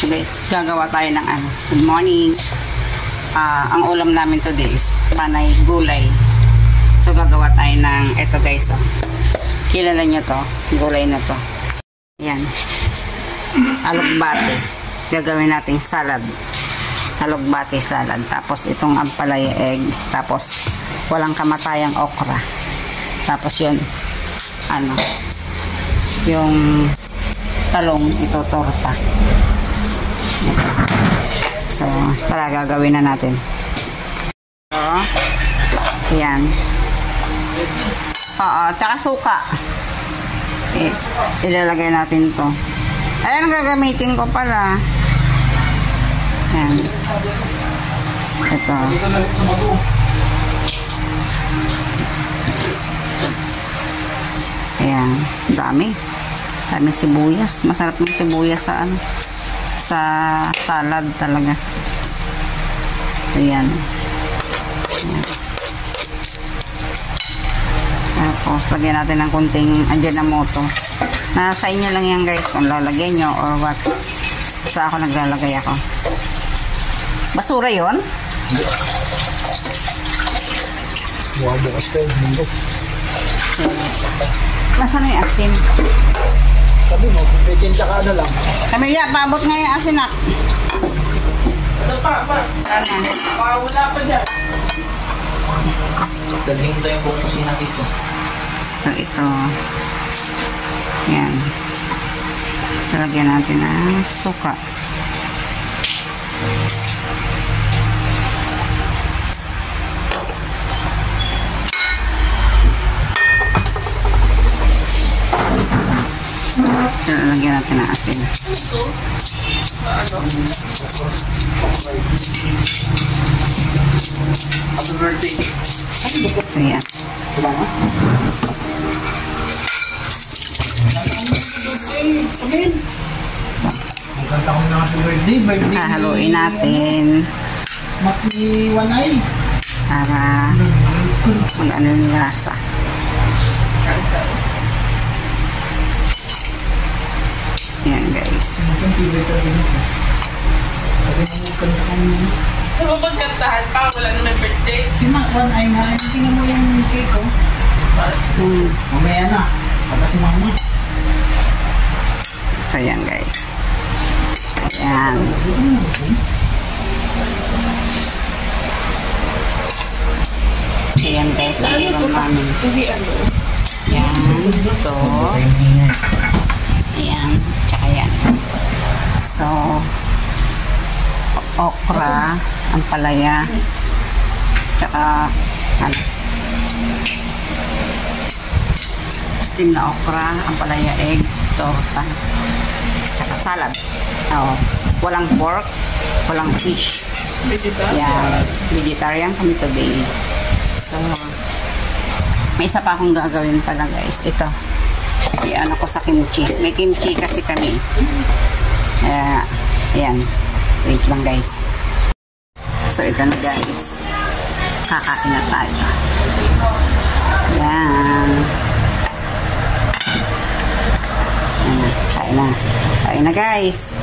So guys, gagawa tayo ng ano. Good morning. Ang ulam namin today is panay gulay. So gagawa tayo ng eto guys. Oh. Kilala nyo to. Gulay na to. Ayan. Alugbate. Gagawin nating salad. Alugbate salad. Tapos itong ampalaya egg. Tapos walang kamatayang okra. Tapos yun. Ano. Yung talong. Ito torta. Ito. So, tara gagawin na natin. So, ayan. Oo, tsaka suka. Ilalagay natin to. Ayan, gagamitin ko pala. Ayan. Ito. Ayan. Dami. Dami sibuyas. Masarap ng sibuyas sa ano. Sa salad talaga. So, yan. Ayan. Tapos, lagyan natin ng kunting Ajinomoto. Nasa inyo lang yan guys kung lalagay nyo or what. Basta ako naglalagay ako. Basura yun? Bukas kayo, mundo. Nasaan yung asin? Sabi mo, pekin tsaka ano lang. Camilla, paabot nga yung asin nak. Ito pa. Ano? Wala pa dyan. Dalhin tayo yung kusina dito. So, ito. Yan. Lalagyan natin ng suka. So, lalagyan natin ng asin. Happy birthday. So, yan. Magkanta ko na happy birthday. Hahaluin natin Mat ni Wanay. para mag-ano yung lasa. Yan guys. Sabi mo, kanta ko na. Sa mapagkantahan pa, wala naman birthday. Si Mat Wanay nga, tingnan mo yung cake ko. Mamaya na. Pagka si Mama. So yan guys. Ayan. So yan guys, ang ulam namin. Hindi ano. Yan. Ito. Ayan. Tsaka yan. So, okra, ampalaya, tsaka ano, steam na okra, ampalaya egg, torta, tsaka salad. Oh, walang pork, walang fish. Yan. Vegetarian kami today. So, may isa pa akong gagawin pala guys. Ito. Iyan ako sa kimchi. May kimchi kasi kami. Ayan. Wait lang guys. So, ito na guys. Kakain na tayo. Ayan. Ayan. Kain na. Kain na guys.